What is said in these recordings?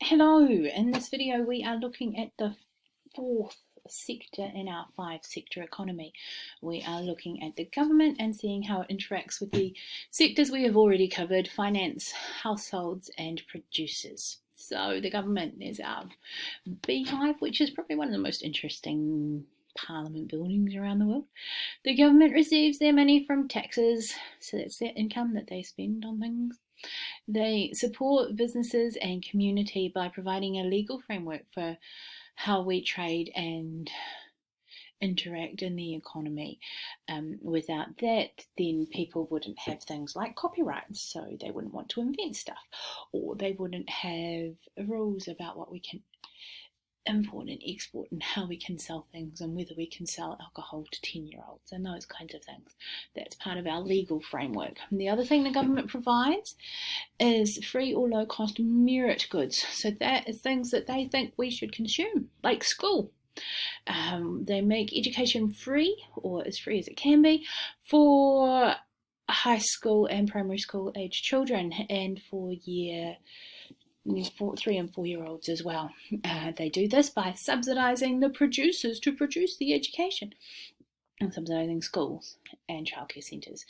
Hello, in this video we are looking at the fourth sector in our five-sector economy. We are looking at the government and seeing how it interacts with the sectors we have already covered: finance, households and producers. So the government is our beehive, which is probably one of the most interesting parliament buildings around the world. The government receives their money from taxes, so that's their income that they spend on things. They support businesses and community by providing a legal framework for how we trade and interact in the economy. Without that, then people wouldn't have things like copyrights, so they wouldn't want to invent stuff, or they wouldn't have rules about what we can import and export and how we can sell things and whether we can sell alcohol to 10-year-olds and those kinds of things. That's part of our legal framework. And the other thing the government provides is free or low cost merit goods. So that is things that they think we should consume, like school. They make education free, or as free as it can be, for high school and primary school age children, and for 3 and 4 year olds as well. They do this by subsidising the producers to produce the education, and subsidising schools and childcare centres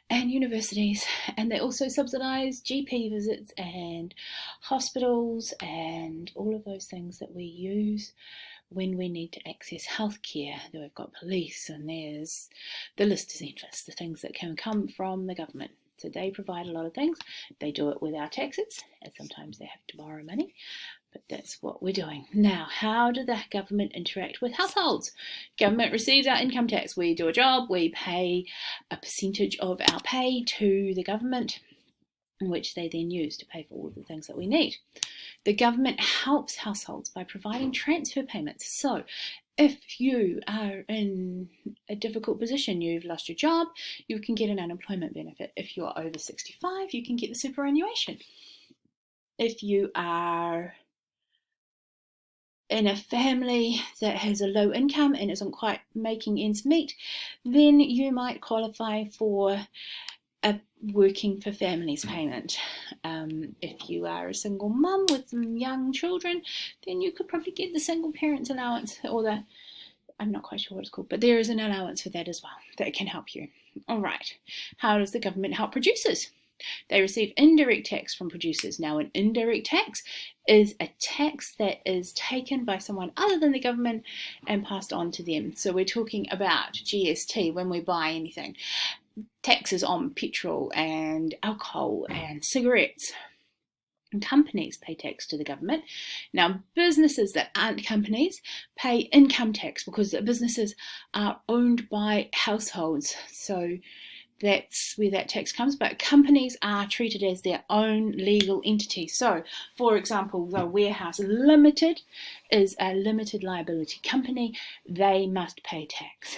and universities. And they also subsidise GP visits and hospitals and all of those things that we use when we need to access healthcare. Then we've got police, and there's the list is endless, the things that can come from the government. So they provide a lot of things. They do it with our taxes, and sometimes they have to borrow money, but that's what we're doing. Now, how do the government interact with households? Government receives our income tax. We do a job, we pay a percentage of our pay to the government, which they then use to pay for all of the things that we need. The government helps households by providing transfer payments. So if you are in a difficult position, you've lost your job, you can get an unemployment benefit. If you're over 65, you can get the superannuation. If you are in a family that has a low income and isn't quite making ends meet, then you might qualify for a working for families payment. If you are a single mum with some young children, then you could probably get the single parents allowance, or I'm not quite sure what it's called, but there is an allowance for that as well that can help you. All right, how does the government help producers? They receive indirect tax from producers. Now, an indirect tax is a tax that is taken by someone other than the government and passed on to them. So we're talking about GST when we buy anything, taxes on petrol and alcohol and cigarettes. And companies pay tax to the government. Now, businesses that aren't companies pay income tax because the businesses are owned by households. So that's where that tax comes. But companies are treated as their own legal entity. So, for example, the Warehouse Limited is a limited liability company. They must pay tax.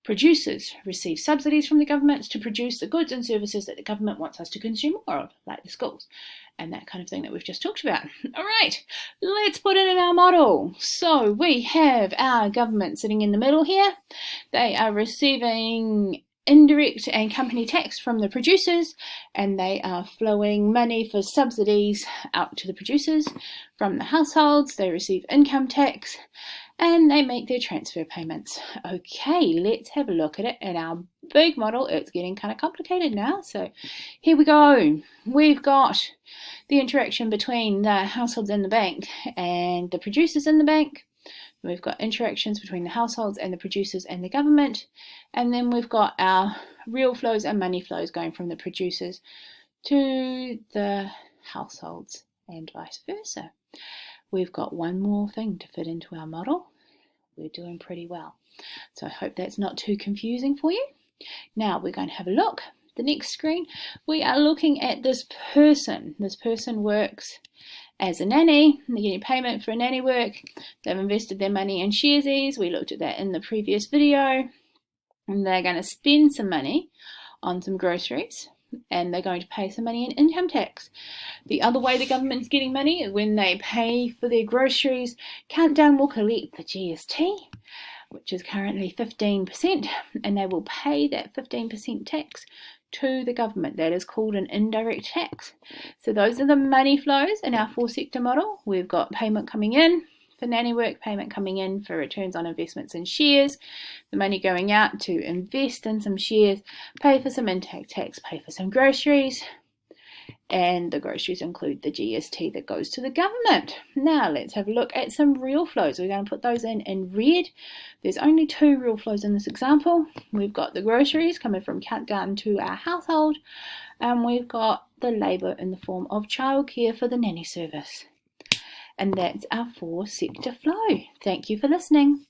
Producers receive subsidies from the government to produce the goods and services that the government wants us to consume more of, like the schools and that kind of thing that we've just talked about. All right, let's put it in our model. So we have our government sitting in the middle here. They are receiving indirect and company tax from the producers, and they are flowing money for subsidies out to the producers. From the households, they receive income tax and they make their transfer payments. Okay, let's have a look at it in our big model. It's getting kind of complicated now, so here we go. We've got the interaction between the households in the bank and the producers in the bank. We've got interactions between the households and the producers and the government, and then we've got our real flows and money flows going from the producers to the households and vice versa. We've got one more thing to fit into our model. We're doing pretty well. So I hope that's not too confusing for you. Now we're going to have a look. The next screen, we are looking at this person. This person works as a nanny. They're getting payment for nanny work. They've invested their money in Sharesies. We looked at that in the previous video. And they're going to spend some money on some groceries, and they're going to pay some money in income tax. The other way the government's getting money is when they pay for their groceries, Countdown will collect the GST, which is currently 15%, and they will pay that 15% tax to the government. That is called an indirect tax. So those are the money flows in our 4-sector model. We've got payment coming in for nanny work, payment coming in for returns on investments in shares, the money going out to invest in some shares, pay for some intake tax, pay for some groceries, and the groceries include the GST that goes to the government. Now let's have a look at some real flows. We're going to put those in red. There's only 2 real flows in this example. We've got the groceries coming from Countdown to our household, and we've got the labour in the form of childcare for the nanny service. And that's our 4-sector flow. Thank you for listening.